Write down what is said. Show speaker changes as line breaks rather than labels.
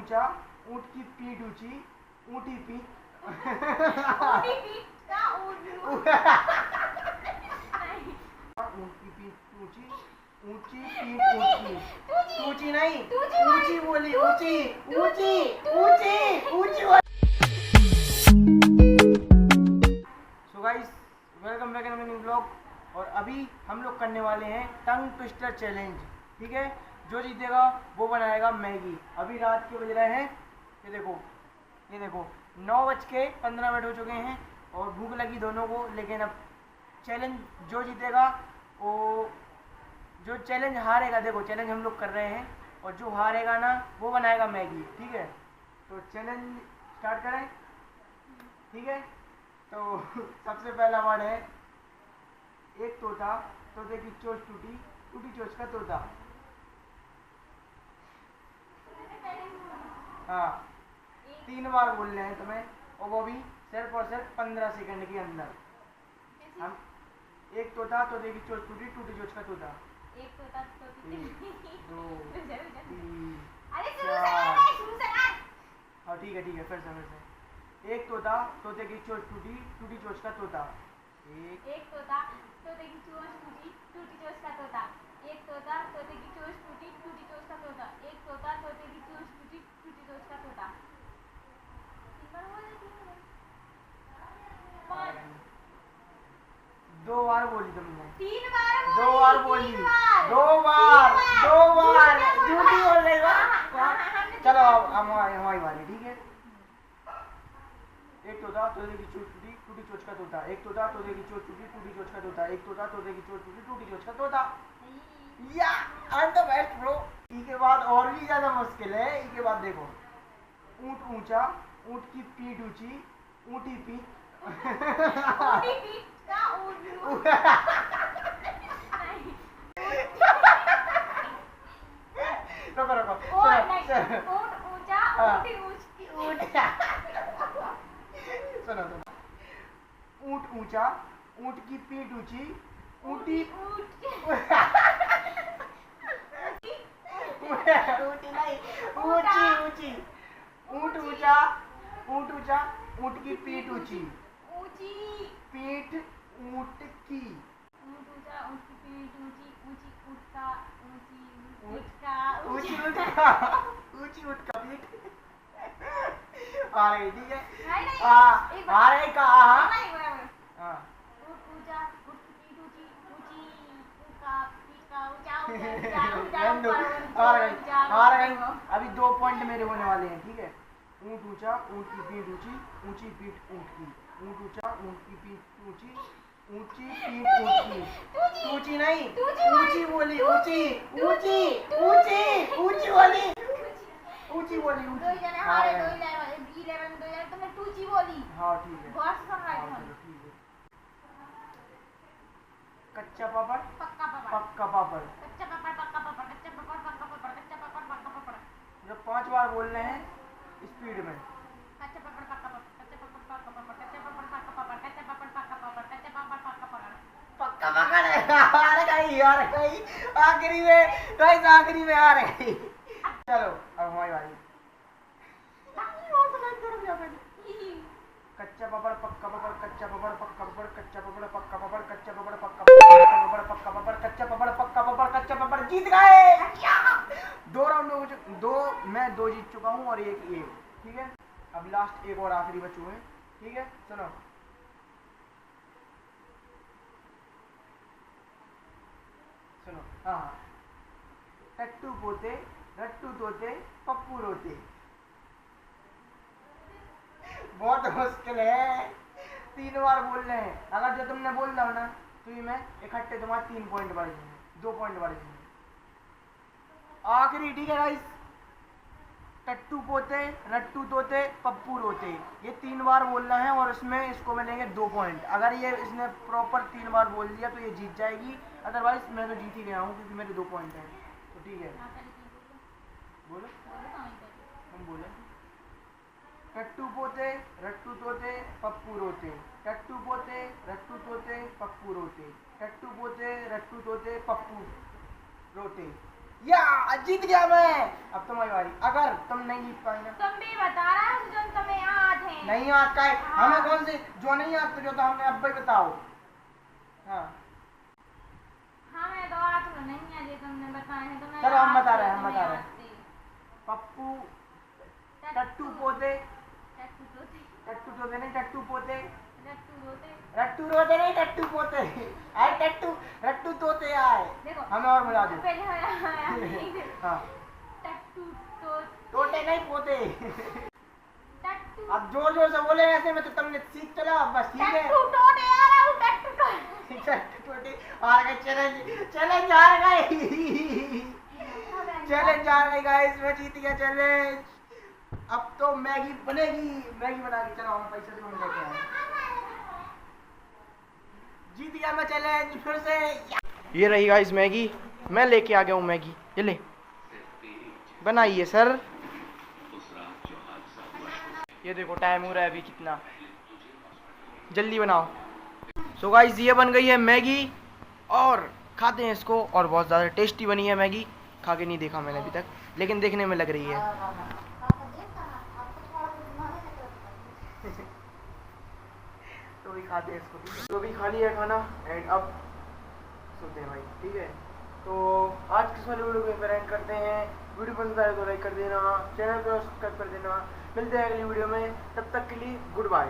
ऊंचा, ऊंट की पीठ ऊंची, ऊंटी पीठ ऊंट की पीठ ऊंची, ऊंची पीठ ऊंची, ऊंची नहीं ऊंची बोली, ऊंची ऊंची ऊंची ऊंची। So guys, welcome back in new blog. और अभी हम लोग करने वाले हैं टंग ट्विस्टर चैलेंज। ठीक है, जो जीतेगा वो बनाएगा मैगी। अभी रात के बज रहे हैं, ये देखो 9:15 हो चुके हैं और भूख लगी दोनों को। लेकिन अब चैलेंज जो जीतेगा वो, जो चैलेंज हारेगा, देखो चैलेंज हम लोग कर रहे हैं और जो हारेगा ना वो बनाएगा मैगी। ठीक है, तो चैलेंज स्टार्ट करें। ठीक है, तो सबसे पहला वर्ड है एक तोता, तोते की चोंच टूटी, टूटी चोंच का तोता। हाँ, 3 बार बोलने हैं तुम्हें, और वो भी सिर्फ और सिर्फ 15 सेकंड के अंदर। हम एक तोता, तोते की चोंच टूटी, टूटी चोंच का तोता।
एक तोता, तोते की
1 2 3
अरे
4।
शुरू से यार।
हाँ ठीक है, फिर से। एक तोता, तोते की चोंच टूटी, टूटी चोंच का तोता।
एक तोता, तोते की चोंच टूटी, टूटी चोंच का तोता। एक तोता, तोते की चोंच टूटी, टूटी चोंच का तोता। एक तोता, तोते की चोंच टूटी, टूटी चोंच का तोता। 3 बार बोल रही थी।
2 बार बोली तुमने।
3 बार
2 बार बोली। 2 बार झूठी बोल रही हो। चलो अब हमारी बारी। ठीक है, एक तोता, तोते की चोंच टूटी, टूटी चोंच का तोता। एक तोता, तोते की चोंच टूटी, टूटी चोंच का तोता। एक तोता, तोते की चोंच टूटी, टूटी चोंच का तोता। या I am the best bro. इसके बाद और भी ज्यादा मुश्किल है। इसके बाद देखो, ऊंट ऊंचा, ऊंट की पीठ ऊंची, ऊंटी पीठ
ऊंटी पीठ का ऊंट।
रुको
ऊंट ऊंचा, ऊंटी ऊंची,
सुनो। ऊंट ऊंचा, ऊंट की पीठ ऊंची, ऊंटी ऊंची। ऊंट ऊंचा, ऊंट की पीठ ऊंची, पीठ ऊंट की।
ऊंट ऊंचा, ऊंट की पीठ ऊंची, ऊंची ऊंट का,
ऊंची ऊंट का पीठ। आ रही, ठीक है। आ रही का हाँ।
ऊंट ऊंचा, ऊंट की पीठ ऊंची, ऊंची ऊंट का पीठ का ऊंचा।
अभी 2 पॉइंट मेरे होने वाले हैं। ठीक है, ऊंट ऊंचा, ऊंट की पीठ ऊंची, ऊंची पीठ ऊंट की। ऊंट ऊंचा, ऊंट की पीठ ऊंची, ऊंची पीठ ऊंट की। ऊंची नहीं ऊंची बोली, ऊंची ऊंची ऊंची ऊंची बोली, ऊंची बोली, ऊंची। हाँ
तुमने टूची बोली।
हाँ ठीक है,
बहुत सुन रहा है।
ठीक है। कच्चा पापड़,
पक्का पापड़,
पक्का पापड़।
कच्चा पापड़, पक्का पापड़, कच्चा पापड़, पक्का पापड़, कच्चा पापड़, पक्का पापड़।
जब 5 बार बोलने हैं स्पीड में।
कच्चा पापड़, पक्का पापड़, कच्चा पापड़, पक्का पापड़, कच्चा पापड़, पक्का पापड़, कच्चा पापड़, पक्का पापड़, कच्चा पापड़, पक्का पापड़।
पक्का पकड़ है। आ रही आखिरी में, गाइस आखिरी में आ रही। चलो अब हमारी बारी। कच्चा पापड़, पक्का पापड़, कच्चा पापड़, पक्का पापड़, कच्चा पापड़, पक्का पापड़, कच्चा पापड़, पक्का पापड़, पक्का पापड़, कच्चा पापड़, पक्का पापड़, कच्चा पापड़। जीत गए। 2 राउंड में 2, मैं 2 जीत चुका हूँ और एक। ठीक है, अब लास्ट एक और आखिरी बचे हुए हैं। ठीक है, सुनो। हाँ, टट्टू पोते, रट्टू तोते, पप्पू रोते। बहुत मुश्किल है, 3 बार बोलने हैं। अगर जो तुमने बोल रहा हो ना तो ये मैं इकट्ठे तुम्हारे 3 पॉइंट बढ़ जाएंगे, 2 पॉइंट बढ़ जाएंगे। आखिरी। ठीक है गाइस, टट्टू पोते, रट्टू तोते, पप्पू रोते, ये 3 बार बोलना है और इसमें इसको मिलेंगे 2 पॉइंट। अगर ये इसने प्रॉपर 3 बार बोल दिया तो ये जीत जाएगी, अदरवाइज मैं तो जीत ही गया हूँ क्योंकि मेरे 2 पॉइंट हैं। तो ठीक है, बोलो। हम बोले टट्टू पोते, रट्टू तोते, पप्पू रोते। टट्टू पोते, रट्टू तोते, पप्पू रोते। टट्टू पोते, रट्टू तोते, पप्पू रोते। या जीत गया मैं। अब तुम्हारी बारी, अगर तुम नहीं जीत पाए ना।
तुम भी बता रहा है जो तुम्हें याद है।
नहीं याद का है हमें कौन से जो नहीं याद तो जो तो हमने अब भाई बताओ। हाँ
हमें तो आज तो नहीं है जो तुमने बताए हैं। तुम्हें
चलो हम
याद
बता
थे,
रहे हैं, हम
तुम्हें
बता रहे
याद
हैं।
थे।
पप्पू टट्टू पोते,
टट्टू तोते,
टट्टू तोते नहीं टट्टू पोते,
रट्टू रोते।
रट्टू रोते नहीं टट्टू पोते आए टट्टू रट्टू तोते आए।
देखो
हमें और मिला दो।
पहले हमें
हाँ
टट्टू तो
तोते नहीं पोते।
टट्टू
अब जोर जोर से बोले ऐसे में तो तुमने सीख चला अब बस ठीक है।
टट्टू तोते आ रहा हूँ टट्टू तोते।
टट्टू तोते हार गए, चैलेंज चैलेंज हार गए। चैलेंज हार गए गाइस, मैं जीत गया चैलेंज। अब तो मैगी बनेगी, मैगी बना के चलो हम पैसे से हम लेके आए। जीत गया मैं चैलेंज फिर से। ये रही गाइस मैगी, मैं लेके आ गया हूँ मैगी, ये ले बनाइए सर। ये देखो टाइम हो रहा है अभी कितना, जल्दी बनाओ। सो गाइस ये बन गई है मैगी और खाते हैं इसको। और बहुत ज़्यादा टेस्टी बनी है मैगी, खा के नहीं देखा मैंने अभी तक, लेकिन देखने में लग रही है। तो भी खाते हैं इसको, ठीक है। तो भी खा लिया खाना एंड अब सोते हैं भाई, ठीक है। तो आज किस वाले वीडियो को एंड करते हैं। वीडियो पसंद आए तो लाइक कर देना, चैनल को सब्सक्राइब कर देना। मिलते हैं अगली वीडियो में, तब तक के लिए गुड बाय।